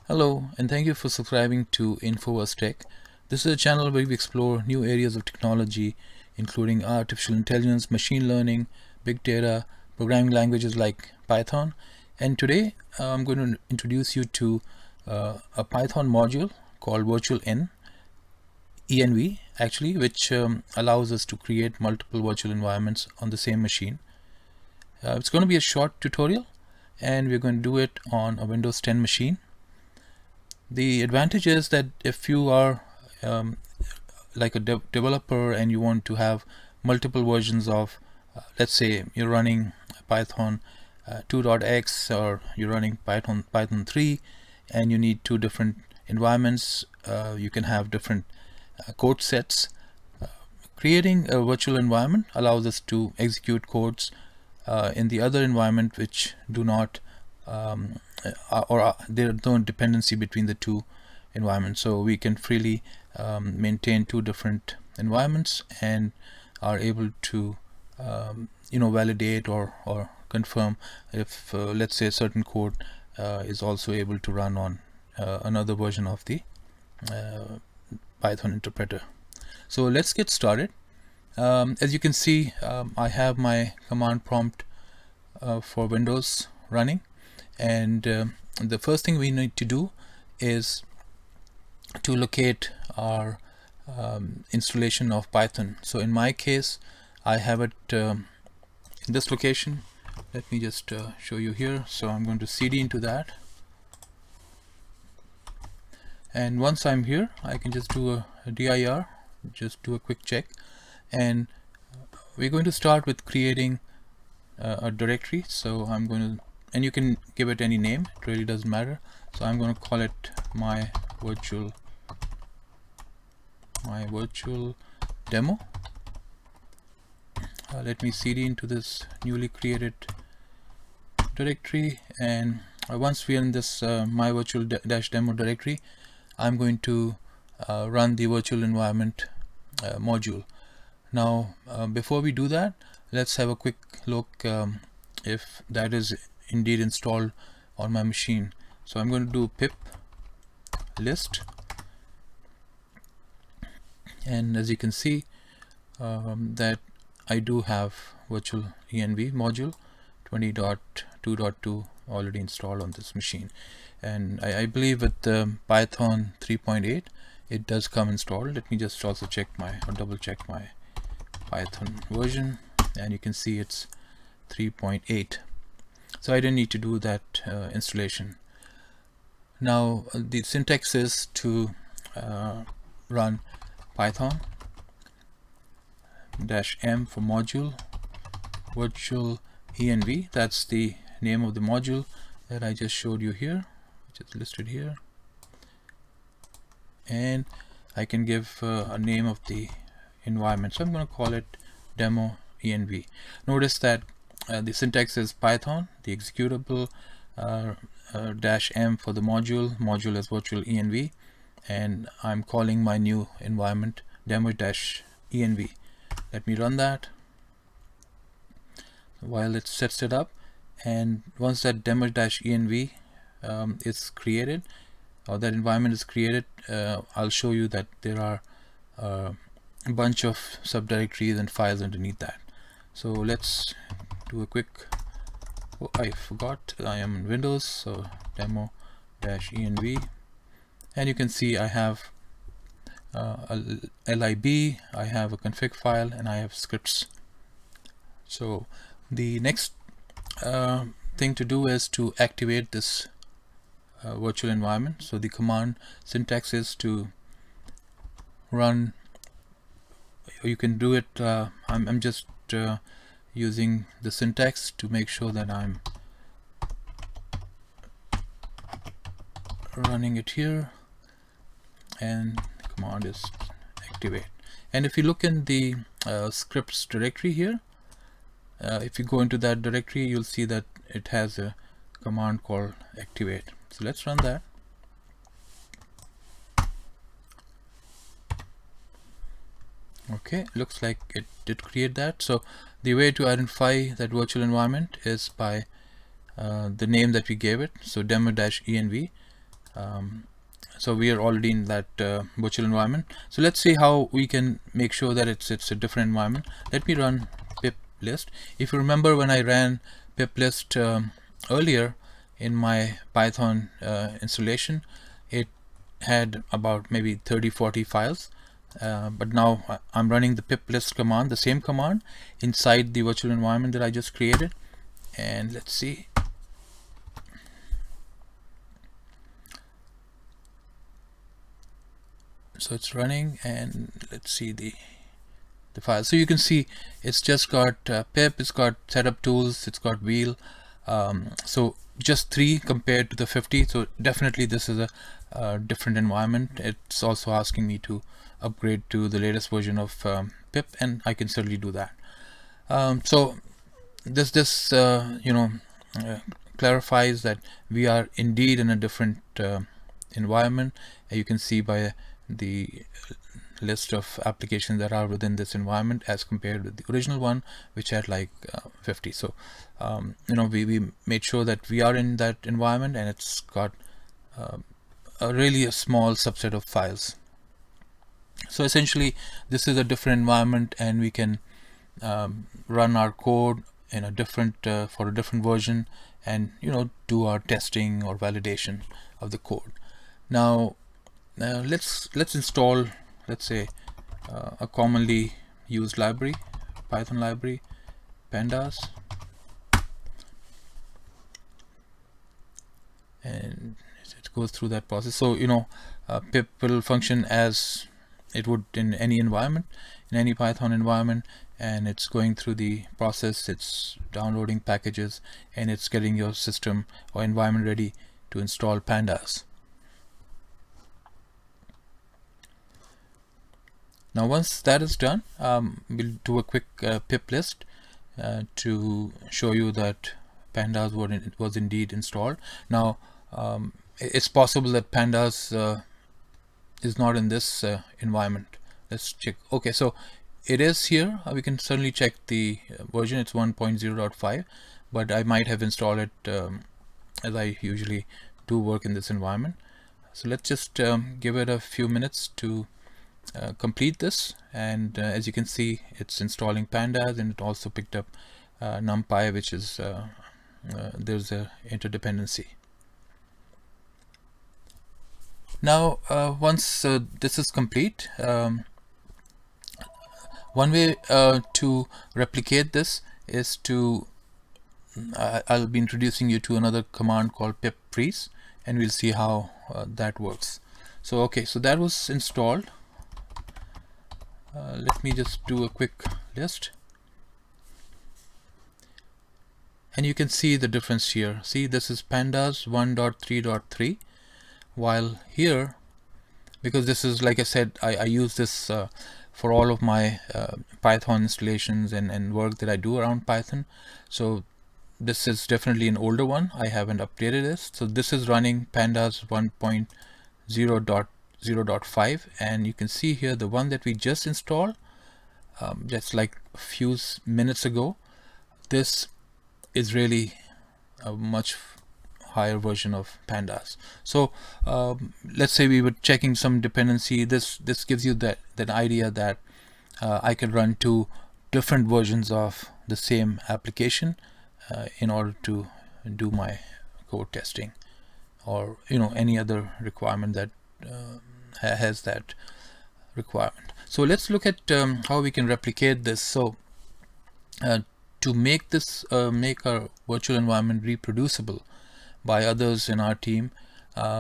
Hello, and thank you for subscribing to Infowars Tech. This is a channel where we explore new areas of technology, including artificial intelligence, machine learning, big data, programming languages like Python. And today I'm going to introduce you to a Python module called Virtual env, actually, which allows us to create multiple virtual environments on the same machine. It's going to be a short tutorial, and we're going to do it on a Windows 10 machine. The advantage is that if you are like a developer and you want to have multiple versions of, let's say you're running Python 2.x or you're running Python 3 and you need two different environments, you can have different code sets. Creating a virtual environment allows us to execute codes in the other environment which do not there's no dependency between the two environments, so we can freely maintain two different environments and are able to validate or confirm if let's say a certain code is also able to run on another version of the Python interpreter. So let's get started. As you can see, I have my command prompt for Windows running, and the first thing we need to do is to locate our installation of Python. So in my case, I have it in this location. Let me just show you here. So I'm going to cd into that, and once I'm here, I can just do a dir, just do a quick check, and we're going to start with creating a directory. So I'm going to, and you can give it any name, it really doesn't matter. So I'm going to call it my virtual demo. Let me cd into this newly created directory, and once we are in this my virtual demo directory, I'm going to run the virtual environment module. Now before we do that, let's have a quick look if that is indeed installed on my machine. So I'm going to do pip list, and as you can see that I do have virtual env module 20.2.2 already installed on this machine, and I believe with Python 3.8 it does come installed. Let me just also check double check my Python version, and you can see it's 3.8, so I didn't need to do that installation. Now the syntax is to run Python -m for module virtual env. That's the name of the module that I just showed you here, which is listed here, and I can give a name of the environment. So I'm going to call it demo env. Notice that the syntax is Python, the executable, -m for the module is virtual env, and I'm calling my new environment demo-env. Let me run that while it sets it up, and once that demo-env is created, or that environment is created, I'll show you that there are a bunch of subdirectories and files underneath that. So let's do a quick, oh, I forgot I am in Windows, so demo-env, and you can see I have a lib, I have a config file, and I have scripts. So the next thing to do is to activate this virtual environment. So the command syntax is to run, you can do it, I'm just using the syntax to make sure that I'm running it here, and the command is activate. And if you look in the scripts directory here, if you go into that directory, you'll see that it has a command called activate. So let's run that. Okay, looks like it did create that. So the way to identify that virtual environment is by the name that we gave it, so demo-env. So we are already in that virtual environment. So let's see how we can make sure that it's a different environment. Let me run pip list. If you remember, when I ran pip list earlier in my Python installation, it had about maybe 30-40 files, but now I'm running the pip list command, the same command, inside the virtual environment that I just created. And let's see. So it's running, and let's see the file. So you can see it's just got pip, it's got setup tools, it's got wheel. So just 3 compared to the 50. So definitely this is a different environment. It's also asking me to upgrade to the latest version of pip, and I can certainly do that. So this clarifies that we are indeed in a different environment. You can see by the list of applications that are within this environment as compared with the original one, which had like 50. So we made sure that we are in that environment, and it's got a small subset of files. So essentially this is a different environment, and we can run our code in a different for a different version, and do our testing or validation of the code. Now let's install, let's say, a commonly used library, Python library, pandas, and it goes through that process. So pip will function as it would in any environment, in any Python environment, and it's going through the process. It's downloading packages, and it's getting your system or environment ready to install pandas. Now once that is done, we'll do a quick pip list to show you that pandas was indeed installed. Now it's possible that pandas is not in this environment. Let's check. Okay, so it is here. We can certainly check the version. It's 1.0.5, but I might have installed it as I usually do work in this environment. So let's just give it a few minutes to complete this, and as you can see, it's installing pandas, and it also picked up numpy, which is there's a interdependency. Now once this is complete, one way to replicate this is to I'll be introducing you to another command called Pip Freeze, and we'll see how that works. So okay, so that was installed. Let me just do a quick list, and you can see the difference here. See, this is pandas 1.3.3, while here, because this is, like I said, I use this for all of my Python installations and work that I do around Python. So this is definitely an older one. I haven't updated this. So this is running pandas 1.0.0.5, and you can see here the one that we just installed just like a few minutes ago. This is really a much higher version of pandas. So let's say we were checking some dependency. This gives you that idea that I can run 2 different versions of the same application in order to do my code testing, or any other requirement that has that requirement. So let's look at how we can replicate this. So to make this make our virtual environment reproducible by others in our team,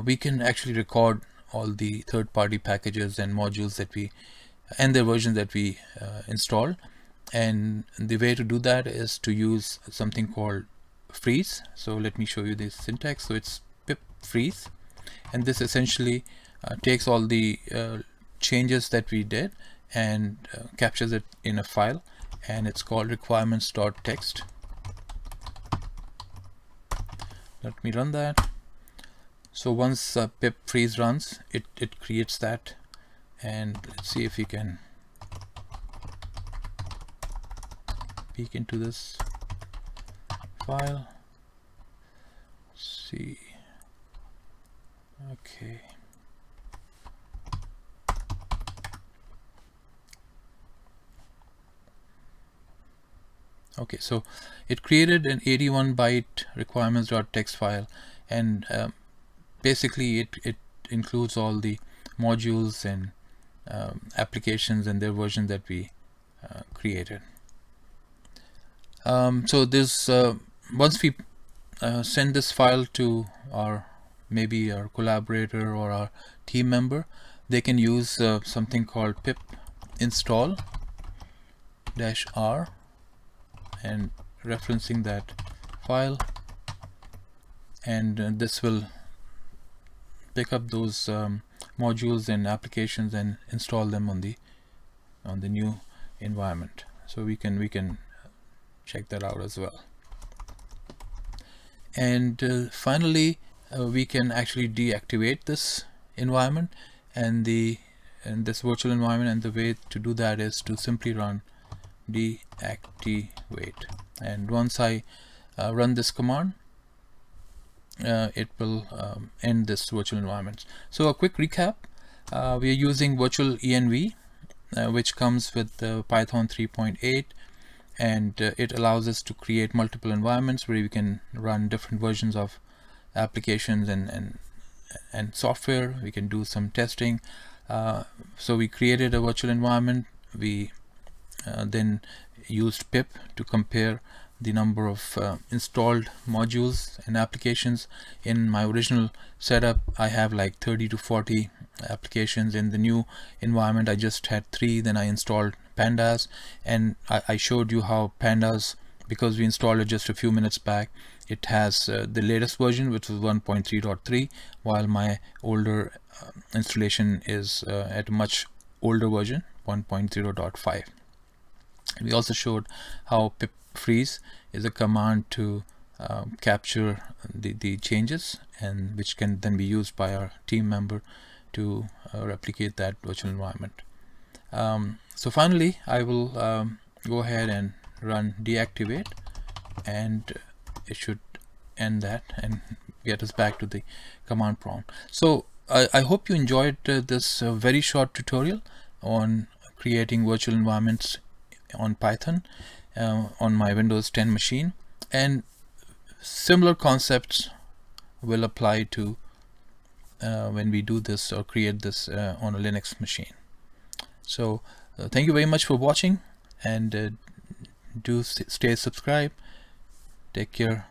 we can actually record all the third-party packages and modules that we and their versions that we install. And the way to do that is to use something called freeze. So let me show you this syntax. So it's pip freeze, and this essentially takes all the changes that we did and captures it in a file, and it's called requirements.txt. Let me run that. So once pip freeze runs, it creates that, and let's see if we can peek into this file. Let's see. Okay. Okay, so it created an 81 byte requirements.txt file, and basically it includes all the modules and applications and their version that we created. So this once we send this file to maybe our collaborator or our team member, they can use something called pip install -r and referencing that file, and this will pick up those modules and applications and install them on the new environment. So we can check that out as well. And finally, we can actually deactivate this environment and this virtual environment, and the way to do that is to simply run deactivate, and once I run this command, it will end this virtual environment. So a quick recap, we are using virtual env, which comes with Python 3.8, and it allows us to create multiple environments where we can run different versions of applications and software. We can do some testing. So we created a virtual environment. We then used pip to compare the number of installed modules and applications. In my original setup, I have like 30 to 40 applications. In the new environment, I just had 3. Then I installed pandas, and I showed you how pandas, because we installed it just a few minutes back, it has the latest version, which was 1.3.3, while my older installation is at a much older version, 1.0.5. We also showed how Pip Freeze is a command to capture the changes, and which can then be used by our team member to replicate that virtual environment. So finally, I will go ahead and run deactivate, and it should end that and get us back to the command prompt. So I hope you enjoyed this very short tutorial on creating virtual environments on Python on my Windows 10 machine, and similar concepts will apply to when we do this or create this on a Linux machine. So thank you very much for watching, and do stay subscribed. Take care.